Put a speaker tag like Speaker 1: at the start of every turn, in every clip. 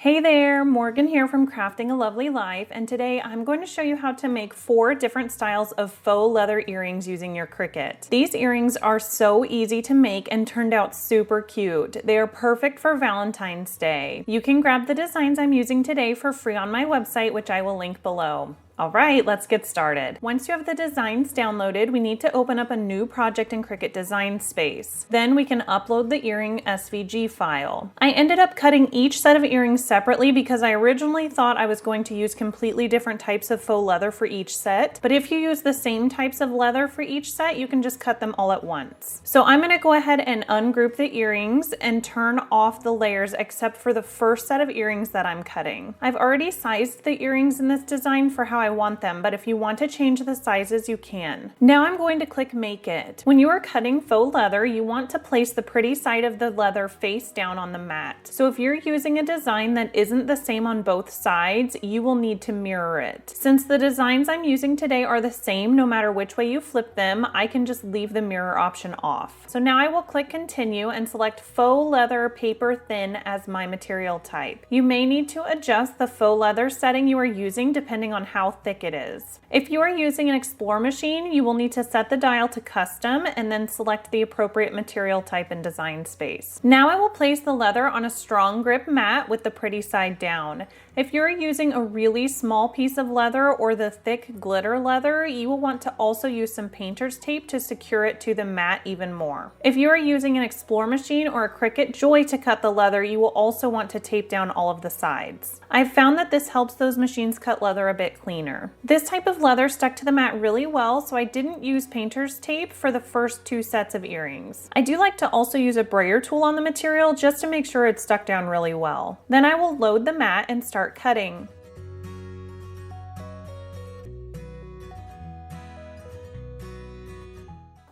Speaker 1: Hey there, Morgan here from Crafting a Lovely Life, and today I'm going to show you how to make 4 different styles of faux leather earrings using your Cricut. These earrings are so easy to make and turned out super cute. They are perfect for Valentine's Day. You can grab the designs I'm using today for free on my website, which I will link below. Alright, let's get started. Once you have the designs downloaded, we need to open up a new project in Cricut Design Space. Then we can upload the earring SVG file. I ended up cutting each set of earrings separately because I originally thought I was going to use completely different types of faux leather for each set, but if you use the same types of leather for each set, you can just cut them all at once. So I'm going to go ahead and ungroup the earrings and turn off the layers except for the first set of earrings that I'm cutting. I've already sized the earrings in this design for how I want them, but if you want to change the sizes, you can. Now I'm going to click Make It. When you are cutting faux leather, you want to place the pretty side of the leather face down on the mat. So if you're using a design that isn't the same on both sides, you will need to mirror it. Since the designs I'm using today are the same no matter which way you flip them, I can just leave the mirror option off. So now I will click Continue and select faux leather paper thin as my material type. You may need to adjust the faux leather setting you are using depending on how thick it is. If you are using an Explore machine, you will need to set the dial to custom and then select the appropriate material type in Design Space. Now I will place the leather on a strong grip mat with the pretty side down. If you're using a really small piece of leather or the thick glitter leather, you will want to also use some painter's tape to secure it to the mat even more. If you are using an Explore machine or a Cricut Joy to cut the leather, you will also want to tape down all of the sides. I've found that this helps those machines cut leather a bit cleaner. This type of leather stuck to the mat really well, so I didn't use painter's tape for the first 2 sets of earrings. I do like to also use a brayer tool on the material just to make sure it's stuck down really well. Then I will load the mat and start cutting.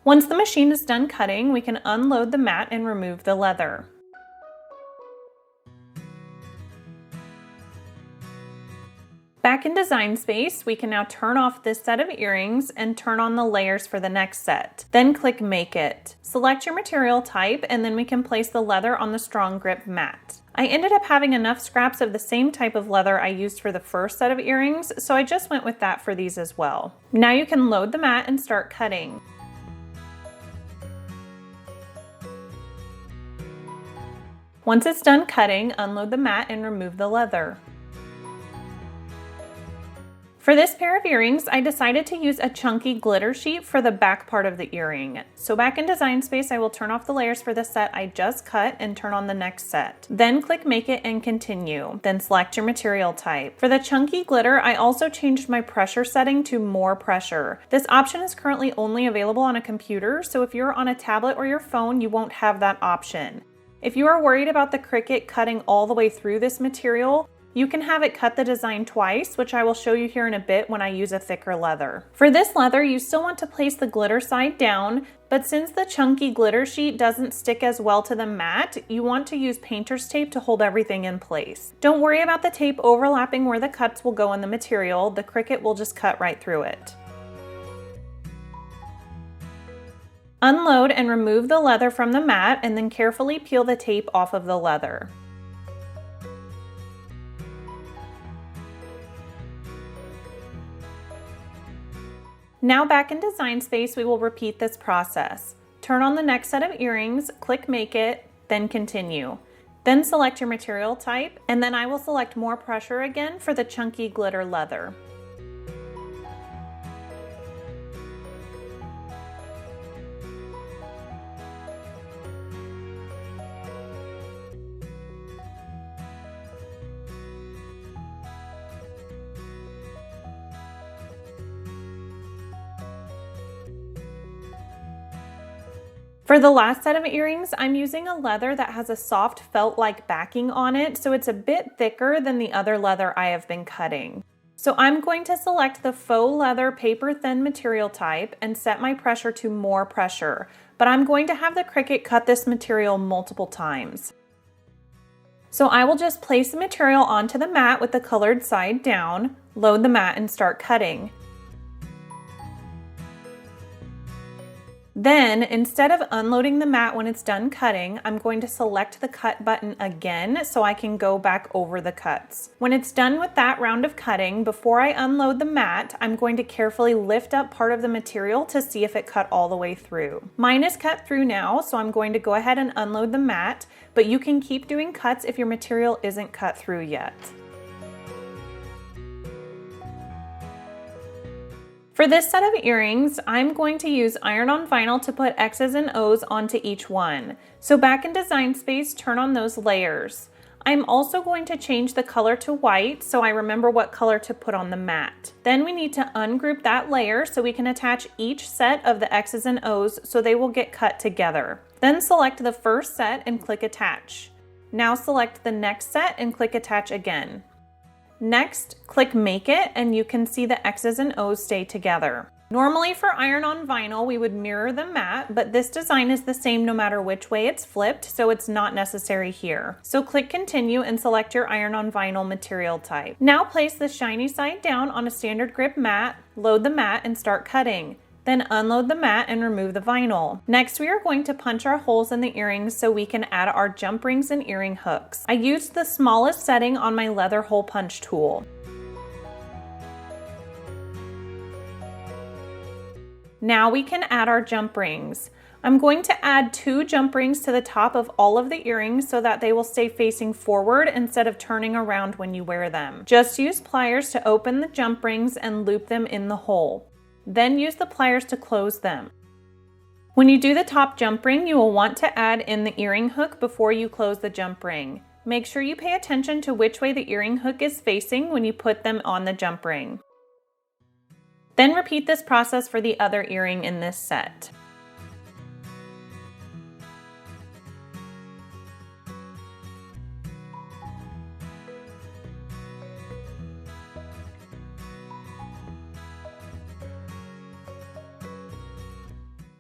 Speaker 1: Once the machine is done cutting, we can unload the mat and remove the leather. Back in Design Space, we can now turn off this set of earrings and turn on the layers for the next set. Then click Make It. Select your material type and then we can place the leather on the strong grip mat. I ended up having enough scraps of the same type of leather I used for the first set of earrings, so I just went with that for these as well. Now you can load the mat and start cutting. Once it's done cutting, unload the mat and remove the leather. For this pair of earrings, I decided to use a chunky glitter sheet for the back part of the earring. So back in Design Space, I will turn off the layers for the set I just cut and turn on the next set. Then click Make It and Continue. Then select your material type. For the chunky glitter, I also changed my pressure setting to more pressure. This option is currently only available on a computer, so if you're on a tablet or your phone, you won't have that option. If you are worried about the Cricut cutting all the way through this material, you can have it cut the design twice, which I will show you here in a bit when I use a thicker leather. For this leather, you still want to place the glitter side down, but since the chunky glitter sheet doesn't stick as well to the mat, you want to use painter's tape to hold everything in place. Don't worry about the tape overlapping where the cuts will go in the material. The Cricut will just cut right through it. Unload and remove the leather from the mat and then carefully peel the tape off of the leather. Now back in Design Space, we will repeat this process. Turn on the next set of earrings, click Make It, then Continue. Then select your material type, and then I will select more pressure again for the chunky glitter leather. For the last set of earrings, I'm using a leather that has a soft felt-like backing on it, so it's a bit thicker than the other leather I have been cutting. So I'm going to select the faux leather paper thin material type and set my pressure to more pressure, but I'm going to have the Cricut cut this material multiple times. So I will just place the material onto the mat with the colored side down, load the mat and start cutting. Then, instead of unloading the mat when it's done cutting, I'm going to select the cut button again so I can go back over the cuts. When it's done with that round of cutting, before I unload the mat, I'm going to carefully lift up part of the material to see if it cut all the way through. Mine is cut through now, so I'm going to go ahead and unload the mat, but you can keep doing cuts if your material isn't cut through yet. For this set of earrings, I'm going to use iron-on vinyl to put X's and O's onto each one. So back in Design Space, turn on those layers. I'm also going to change the color to white so I remember what color to put on the mat. Then we need to ungroup that layer so we can attach each set of the X's and O's so they will get cut together. Then select the first set and click Attach. Now select the next set and click Attach again. Next, click Make It and you can see the X's and O's stay together. Normally for iron-on vinyl, we would mirror the mat, but this design is the same no matter which way it's flipped, so it's not necessary here. So click Continue and select your iron-on vinyl material type. Now place the shiny side down on a standard grip mat, load the mat and start cutting. Then unload the mat and remove the vinyl. Next, we are going to punch our holes in the earrings so we can add our jump rings and earring hooks. I used the smallest setting on my leather hole punch tool. Now we can add our jump rings. I'm going to add 2 jump rings to the top of all of the earrings so that they will stay facing forward instead of turning around when you wear them. Just use pliers to open the jump rings and loop them in the hole. Then use the pliers to close them. When you do the top jump ring, you will want to add in the earring hook before you close the jump ring. Make sure you pay attention to which way the earring hook is facing when you put them on the jump ring. Then repeat this process for the other earring in this set.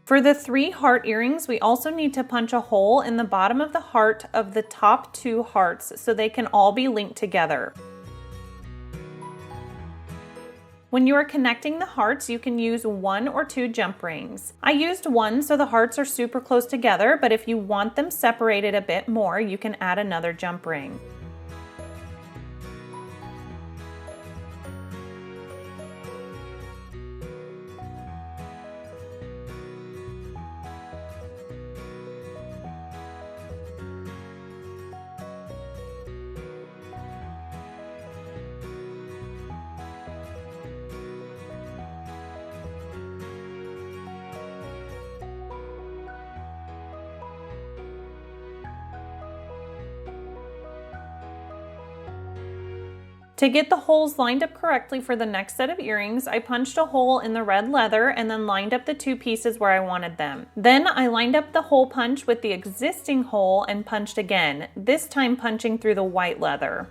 Speaker 1: For the 3 heart earrings, we also need to punch a hole in the bottom of the heart of the top 2 hearts so they can all be linked together. When you are connecting the hearts, you can use 1 or 2 jump rings. I used 1 so the hearts are super close together, but if you want them separated a bit more, you can add another jump ring. To get the holes lined up correctly for the next set of earrings, I punched a hole in the red leather and then lined up the 2 pieces where I wanted them. Then I lined up the hole punch with the existing hole and punched again, this time punching through the white leather.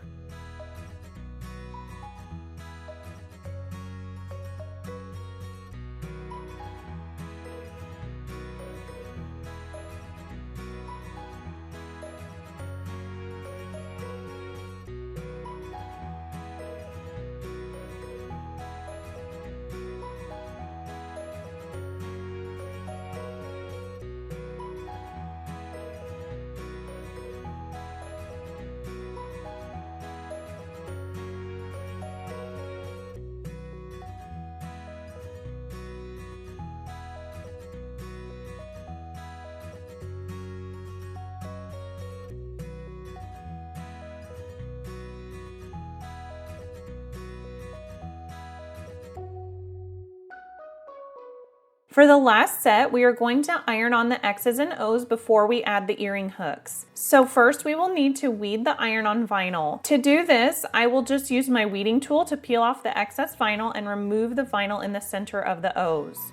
Speaker 1: For the last set, we are going to iron on the X's and O's before we add the earring hooks. So first we will need to weed the iron-on vinyl. To do this, I will just use my weeding tool to peel off the excess vinyl and remove the vinyl in the center of the O's.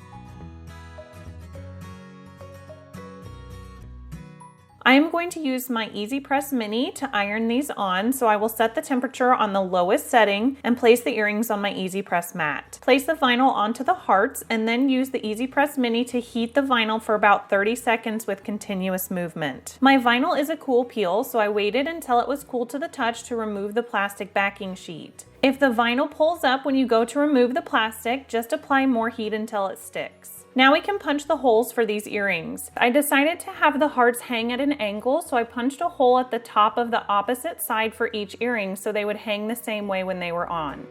Speaker 1: I am going to use my Easy Press Mini to iron these on, so I will set the temperature on the lowest setting and place the earrings on my Easy Press mat. Place the vinyl onto the hearts and then use the Easy Press Mini to heat the vinyl for about 30 seconds with continuous movement. My vinyl is a cool peel, so I waited until it was cool to the touch to remove the plastic backing sheet. If the vinyl pulls up when you go to remove the plastic, just apply more heat until it sticks. Now we can punch the holes for these earrings. I decided to have the hearts hang at an angle, so I punched a hole at the top of the opposite side for each earring so they would hang the same way when they were on.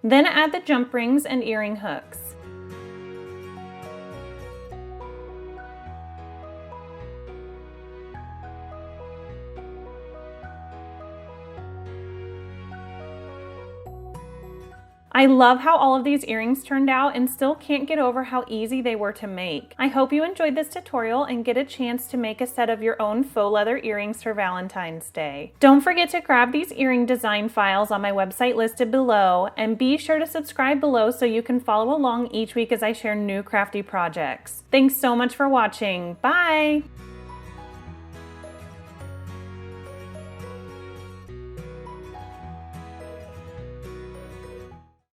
Speaker 1: Then add the jump rings and earring hooks. I love how all of these earrings turned out and still can't get over how easy they were to make. I hope you enjoyed this tutorial and get a chance to make a set of your own faux leather earrings for Valentine's Day. Don't forget to grab these earring design files on my website listed below, and be sure to subscribe below so you can follow along each week as I share new crafty projects. Thanks so much for watching. Bye!